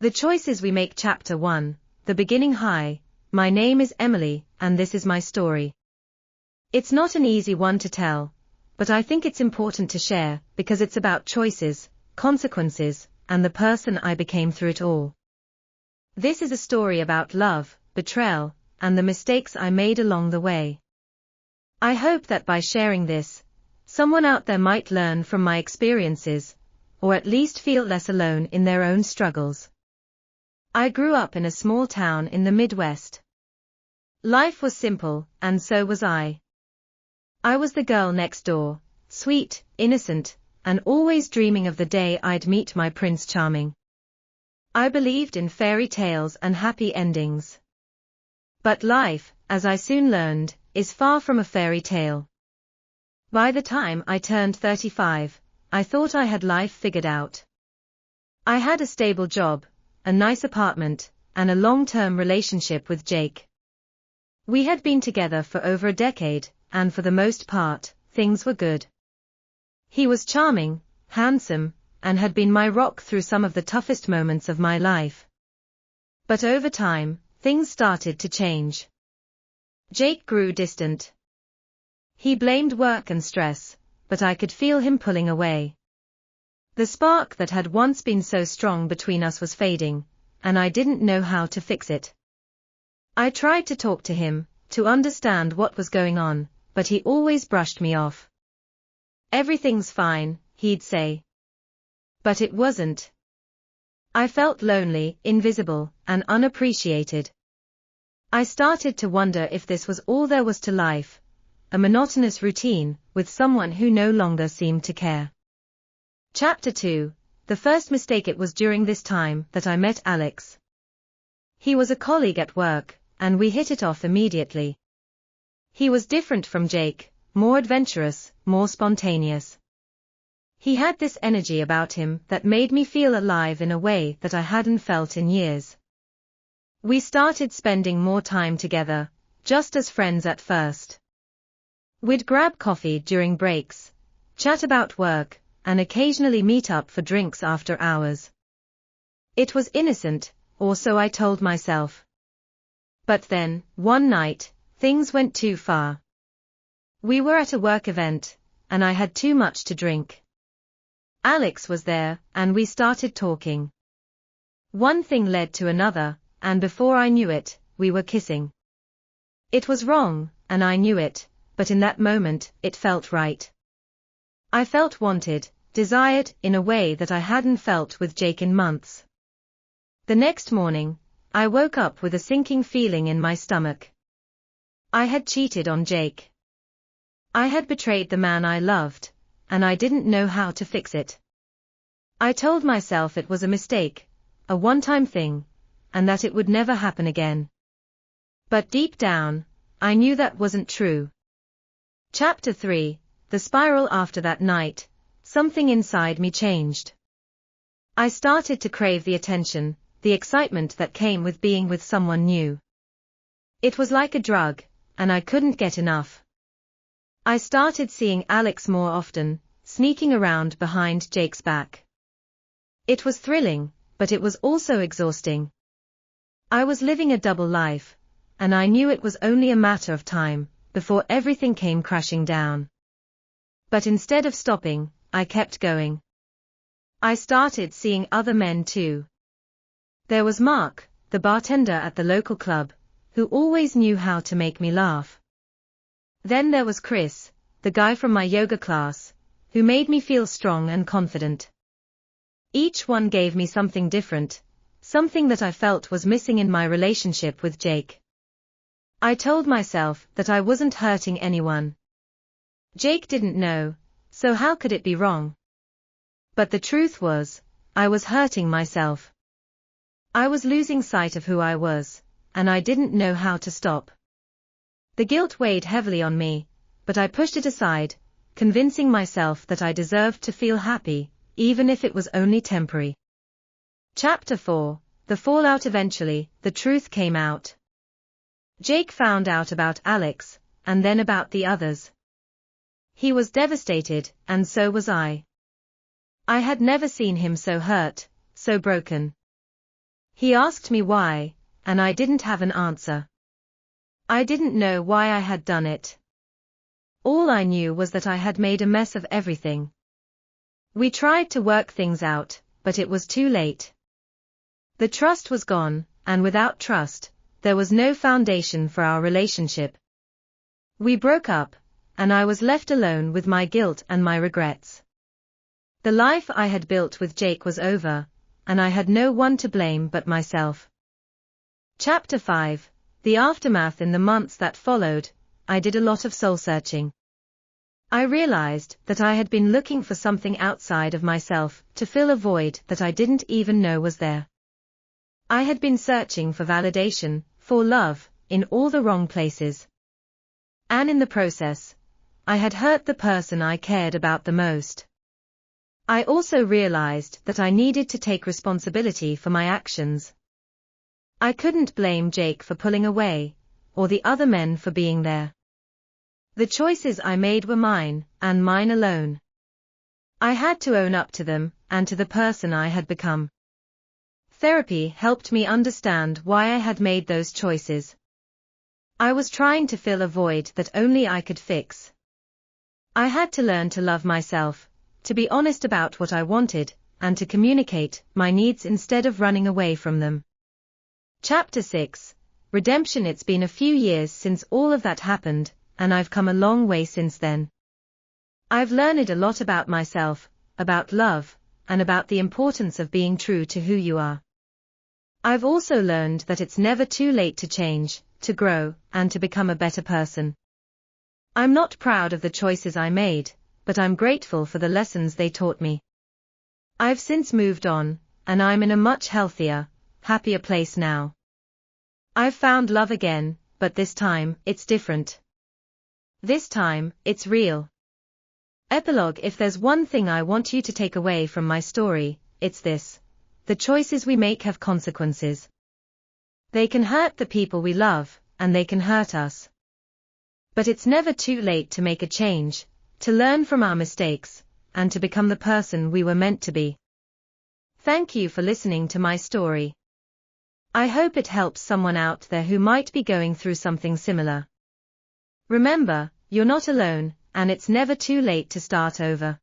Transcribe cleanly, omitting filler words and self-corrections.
The Choices We Make Chapter 1, The Beginning. Hi, my name is Emily, and this is my story. It's not an easy one to tell, but I think it's important to share, because it's about choices, consequences, and the person I became through it all. This is a story about love, betrayal, and the mistakes I made along the way. I hope that by sharing this, someone out there might learn from my experiences, or at least feel less alone in their own struggles. I grew up in a small town in the Midwest. Life was simple, and so was I. I was the girl next door, sweet, innocent, and always dreaming of the day I'd meet my Prince Charming. I believed in fairy tales and happy endings. But life, as I soon learned, is far from a fairy tale. By the time I turned 35, I thought I had life figured out. I had a stable job, a nice apartment, and a long-term relationship with Jake. We had been together for over a decade, and for the most part, things were good. He was charming, handsome, and had been my rock through some of the toughest moments of my life. But over time, things started to change. Jake grew distant. He blamed work and stress, but I could feel him pulling away. The spark that had once been so strong between us was fading, and I didn't know how to fix it. I tried to talk to him, to understand what was going on, but he always brushed me off. Everything's fine, he'd say. But it wasn't. I felt lonely, invisible, and unappreciated. I started to wonder if this was all there was to life, a monotonous routine, with someone who no longer seemed to care. Chapter 2, The First Mistake. It was during this time that I met Alex. He was a colleague at work, and we hit it off immediately. He was different from Jake, more adventurous, more spontaneous. He had this energy about him that made me feel alive in a way that I hadn't felt in years. We started spending more time together, just as friends at first. We'd grab coffee during breaks, chat about work, and occasionally meet up for drinks after hours. It was innocent, or so I told myself. But then, one night, things went too far. We were at a work event, and I had too much to drink. Alex was there, and we started talking. One thing led to another, and before I knew it, we were kissing. It was wrong, and I knew it, but in that moment, it felt right. I felt wanted, desired, in a way that I hadn't felt with Jake in months. The next morning, I woke up with a sinking feeling in my stomach. I had cheated on Jake. I had betrayed the man I loved, and I didn't know how to fix it. I told myself it was a mistake, a one-time thing, and that it would never happen again. But deep down, I knew that wasn't true. Chapter 3, The Spiral. After that night, something inside me changed. I started to crave the attention, the excitement that came with being with someone new. It was like a drug, and I couldn't get enough. I started seeing Alex more often, sneaking around behind Jake's back. It was thrilling, but it was also exhausting. I was living a double life, and I knew it was only a matter of time before everything came crashing down. But instead of stopping, I kept going. I started seeing other men too. There was Mark, the bartender at the local club, who always knew how to make me laugh. Then there was Chris, the guy from my yoga class, who made me feel strong and confident. Each one gave me something different, something that I felt was missing in my relationship with Jake. I told myself that I wasn't hurting anyone. Jake didn't know, so how could it be wrong? But the truth was, I was hurting myself. I was losing sight of who I was, and I didn't know how to stop. The guilt weighed heavily on me, but I pushed it aside, convincing myself that I deserved to feel happy, even if it was only temporary. Chapter 4, The Fallout. Eventually, the truth came out. Jake found out about Alex, and then about the others. He was devastated, and so was I. I had never seen him so hurt, so broken. He asked me why, and I didn't have an answer. I didn't know why I had done it. All I knew was that I had made a mess of everything. We tried to work things out, but it was too late. The trust was gone, and without trust, there was no foundation for our relationship. We broke up, and I was left alone with my guilt and my regrets. The life I had built with Jake was over, and I had no one to blame but myself. Chapter 5, The Aftermath. In the months that followed, I did a lot of soul-searching. I realized that I had been looking for something outside of myself to fill a void that I didn't even know was there. I had been searching for validation, for love, in all the wrong places. And in the process, I had hurt the person I cared about the most. I also realized that I needed to take responsibility for my actions. I couldn't blame Jake for pulling away, or the other men for being there. The choices I made were mine, and mine alone. I had to own up to them, and to the person I had become. Therapy helped me understand why I had made those choices. I was trying to fill a void that only I could fix. I had to learn to love myself, to be honest about what I wanted, and to communicate my needs instead of running away from them. Chapter 6, Redemption. It's been a few years since all of that happened, and I've come a long way since then. I've learned a lot about myself, about love, and about the importance of being true to who you are. I've also learned that it's never too late to change, to grow, and to become a better person. I'm not proud of the choices I made, but I'm grateful for the lessons they taught me. I've since moved on, and I'm in a much healthier, happier place now. I've found love again, but this time, it's different. This time, it's real. Epilogue. If there's one thing I want you to take away from my story, it's this: the choices we make have consequences. They can hurt the people we love, and they can hurt us. But it's never too late to make a change, to learn from our mistakes, and to become the person we were meant to be. Thank you for listening to my story. I hope it helps someone out there who might be going through something similar. Remember, you're not alone, and it's never too late to start over.